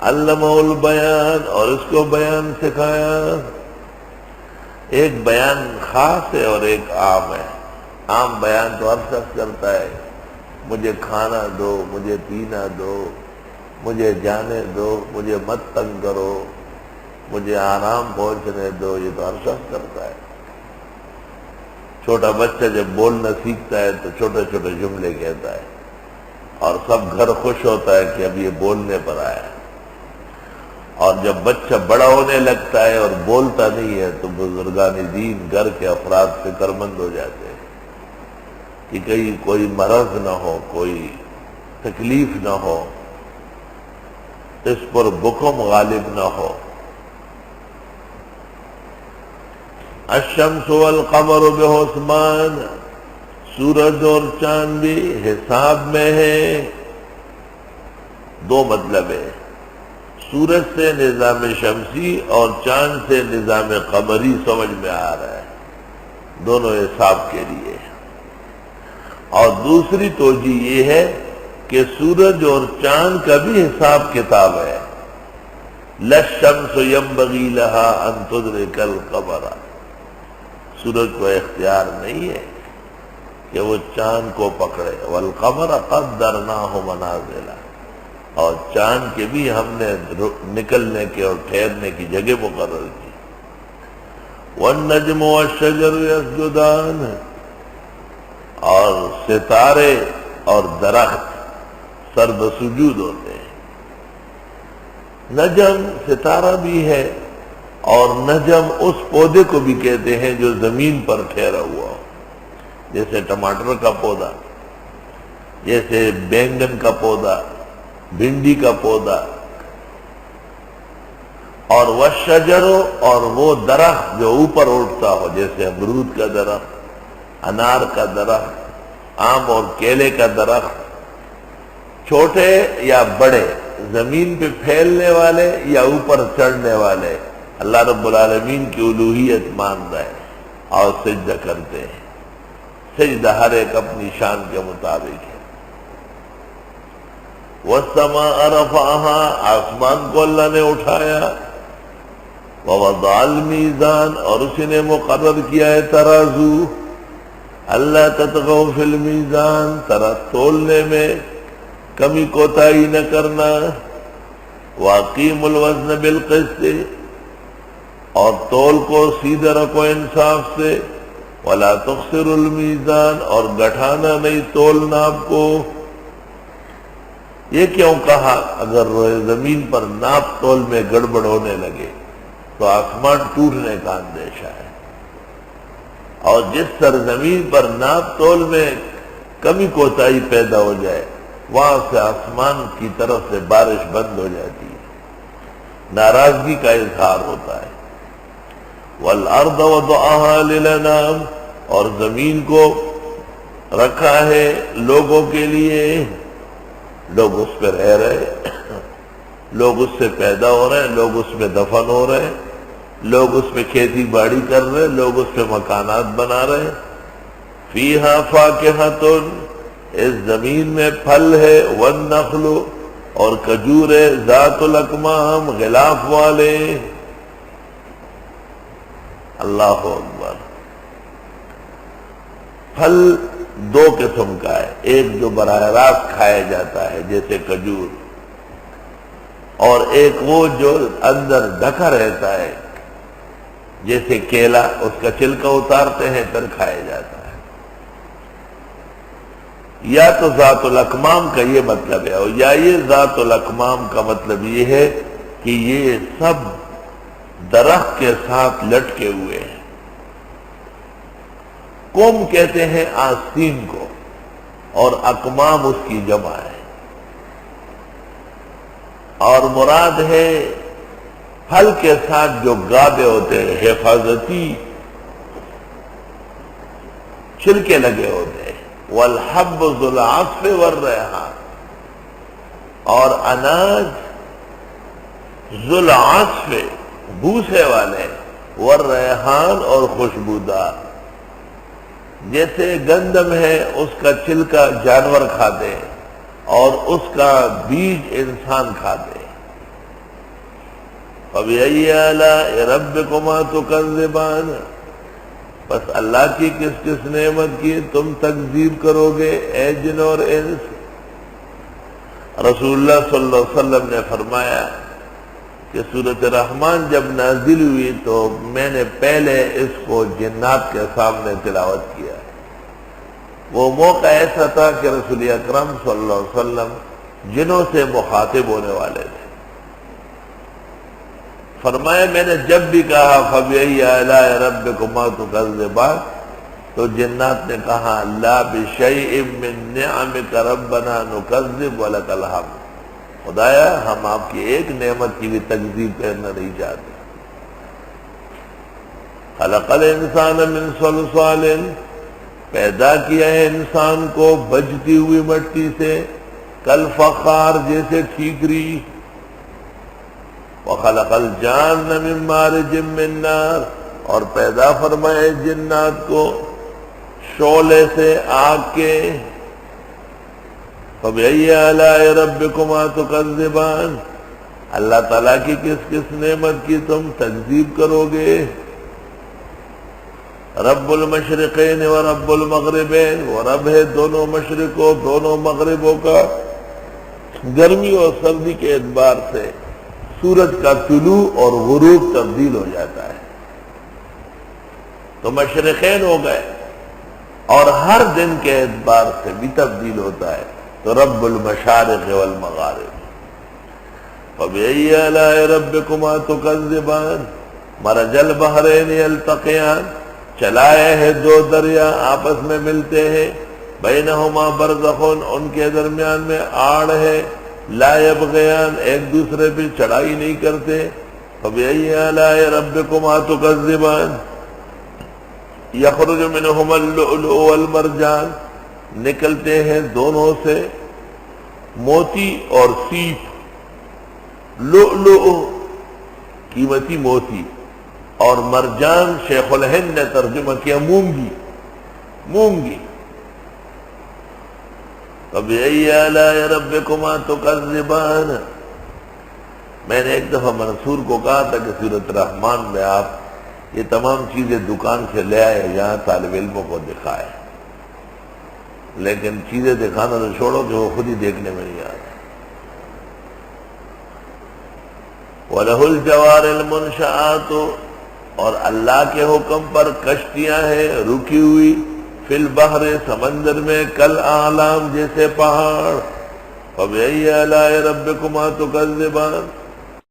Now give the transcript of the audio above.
علمہ البیان، اور اس کو بیان سکھایا۔ ایک بیان خاص ہے اور ایک عام ہے۔ عام بیان تو ہر شخص کرتا ہے، مجھے کھانا دو، مجھے پینا دو، مجھے جانے دو، مجھے مت تنگ کرو، مجھے آرام پہنچنے دو، یہ تو ہر شخص کرتا ہے۔ چھوٹا بچہ جب بولنا سیکھتا ہے تو چھوٹے چھوٹے جملے کہتا ہے اور سب گھر خوش ہوتا ہے کہ اب یہ بولنے پر آیا ہے۔ اور جب بچہ بڑا ہونے لگتا ہے اور بولتا نہیں ہے تو بزرگان دین گھر کے افراد فکر مند ہو جاتے ہیں کہ کہیں کوئی مرض نہ ہو، کوئی تکلیف نہ ہو، اس پر بکم غالب نہ ہو۔ الشمس والقمر بحسبان، سورج اور چاند بھی حساب میں ہے۔ دو مطلب ہے، سورج سے نظام شمسی اور چاند سے نظام قمری سمجھ میں آ رہا ہے، دونوں حساب کے لیے۔ اور دوسری توجہ یہ ہے کہ سورج اور چاند کا بھی حساب کتاب ہے۔ للشمس ينبغي لها ان تدرك القمر، سورج کو اختیار نہیں ہے کہ وہ چاند کو پکڑے۔ والقمر قدرناه منازل، اور چاند کے بھی ہم نے نکلنے کے اور ٹھہرنے کی جگہ مقرر کی۔ والنجم والشجر يسجدان، اور ستارے اور درخت سرب سجود ہوتے ہیں۔ نجم ستارہ بھی ہے، اور نجم اس پودے کو بھی کہتے ہیں جو زمین پر ٹھہرا ہوا ہو، جیسے ٹماٹر کا پودا، جیسے بینگن کا پودا، بھنڈی کا پودا۔ اور والشجر، اور وہ درخت جو اوپر اٹھتا ہو، جیسے امرود کا درخت، انار کا درخت، آم اور کیلے کا درخت، چھوٹے یا بڑے، زمین پہ پھیلنے والے یا اوپر چڑھنے والے، اللہ رب العالمین کی الوہیت مانتا ہے اور سجدہ کرتے ہیں۔ سجدہ ہر ایک اپنی شان کے مطابق ہے۔ والسماء رفعها، آسمان کو اللہ نے اٹھایا۔ ووضع المیزان، اور اسی نے مقرر کیا ہے ترازو۔ اللہ تطغوا فی المیزان، تولنے میں کمی کوتاہی نہ کرنا۔ واقیموا الوزن بالقسط، اور تول کو سیدھے رکھو انصاف سے۔ ولا تخسروا المیزان، اور گٹھانا نہیں تول ناپ کو۔ یہ کیوں کہا؟ اگر زمین پر ناپ تول میں گڑبڑ ہونے لگے تو آسمان ٹوٹنے کا اندیشہ ہے، اور جس سرزمین پر ناپ تول میں کمی کوتاہی پیدا ہو جائے وہاں سے آسمان کی طرف سے بارش بند ہو جاتی ہے، ناراضگی کا اظہار ہوتا ہے۔ والارض وضعها للانام، اور زمین کو رکھا ہے لوگوں کے لیے، لوگ اس پہ رہ رہے، لوگ اس سے پیدا ہو رہے ہیں، لوگ اس میں دفن ہو رہے ہیں، لوگ اس پہ کھیتی باڑی کر رہے ہیں، لوگ اس پہ مکانات بنا رہے ہیں۔ فیہا فاکہۃ، اس زمین میں پھل ہے، والنخل، اور کھجور ہے، ذات الاکمام، غلاف والے۔ اللہ اکبر۔ پھل دو قسم کا ہے، ایک جو براہ راست کھایا جاتا ہے جیسے کھجور، اور ایک وہ جو اندر ڈھکا رہتا ہے جیسے کیلا، اس کا چھلکا اتارتے ہیں پھر کھایا جاتا ہے۔ یا تو ذات الاکمام کا یہ مطلب ہے، اور یا یہ ذات الاکمام کا مطلب یہ ہے کہ یہ سب درخت کے ساتھ لٹکے ہوئے ہیں۔ قوم کہتے ہیں آستین کو، اور اکمام اس کی جمع ہے، اور مراد ہے پھل کے ساتھ جو گابے ہوتے ہیں، حفاظتی چھلکے لگے ہوتے ہیں۔ والحب ذو العصف والریحان، اور اناج ذو العصف بھوسے والے، والریحان، اور خوشبودار۔ جیسے گندم ہے، اس کا چھلکا جانور کھاتے ہیں اور اس کا بیج انسان کھاتے ہیں، فَبِأَيِّ آلَاءِ رَبِّكُمَا تُكَذِّبَانِ، بس اللہ کی کس کس نعمت کی تم تکذیب کرو گے اے جن اور انس؟ رسول اللہ صلی اللہ علیہ وسلم نے فرمایا کہ سورۃ رحمان جب نازل ہوئی تو میں نے پہلے اس کو جنات کے سامنے تلاوت کیا۔ وہ موقع ایسا تھا کہ رسول اکرم صلی اللہ علیہ وسلم جنوں سے مخاطب ہونے والے تھے۔ فرمایا میں نے جب بھی کہا فَبِأَيِّ آلَاءِ رَبِّكُمَا تُكَذِّبَانِ تو جنات نے کہا لَا بِشَيْءٍ مِّن نِّعَمِكَ رَبَّنَا نُكَذِّبُ وَلَكَ الْحَمْدُ، خدایا ہم آپ کی ایک نعمت کی بھی تکذیب کرنا نہیں چاہتے۔ خَلَقَ الْإِنسَانَ مِن صَلْصَالٍ، پیدا کیا ہے انسان کو بجتی ہوئی مٹی سے، کالفخار جیسے ٹھیکری، وَخَلَقَ الْجَانَّ مِن مَّارِجٍ مِّن نَّارٍ، اور پیدا فرمائے جنات کو شعلے سے آگ کے۔ فَبِأَيِّ آلَاءِ رَبِّكُمَا تُكَذِّبَانِ، اللہ تعالیٰ کی کس کس نعمت کی تم تکذیب کرو گے؟ رب المشرقین و رب المغربین، وہ رب ہے دونوں مشرقوں دونوں مغربوں کا۔ گرمی اور سردی کے اعتبار سے سورج کا طلوع اور غروب تبدیل ہو جاتا ہے، تو مشرقین ہو گئے، اور ہر دن کے اعتبار سے بھی تبدیل ہوتا ہے، تو رب المشارق والمغارب۔ فَبِأَيِّ آلَاءِ رَبِّكُمَا تُكَذِّبَانِ، مَرَجَ الْبَحْرَيْنِ يَلْتَقِيَانِ، چلائے ہیں دو دریا آپس میں ملتے ہیں، بینہما برزخ، ان کے درمیان میں آڑ ہے، لا یبغیان، ایک دوسرے پہ چڑھائی نہیں کرتے۔ فَبِأَيِّ آلَاءِ رَبِّكُمَا تُكَذِّبَانِ، یخرج منہما اللؤلؤ والمرجان، نکلتے ہیں دونوں سے موتی اور سیپ، لؤلؤ قیمتی موتی، اور مرجان شیخ الہند نے ترجمہ کیا مونگی، مونگی۔ فَبِأَيِّ آلَاءِ رَبِّكُمَا تُكَذِّبَانِ، میں نے ایک دفعہ منصور کو کہا تھا کہ سورۃ رحمان میں آپ یہ تمام چیزیں دکان سے لے آئے، یہاں طالب علموں کو دکھائے، لیکن چیزیں دکھانا تو چھوڑو کہ وہ خود ہی دیکھنے میں نہیں آتا۔ وَلَهُ الْجَوَارِ الْمُنْشَآتُ، اور اللہ کے حکم پر کشتیاں ہیں رکی ہوئی، فی البحر سمندر میں، کل اعلام جیسے پہاڑ۔ فَبِأَيِّ آلَاءِ رَبِّكُمَا تُكَذِّبَانِ،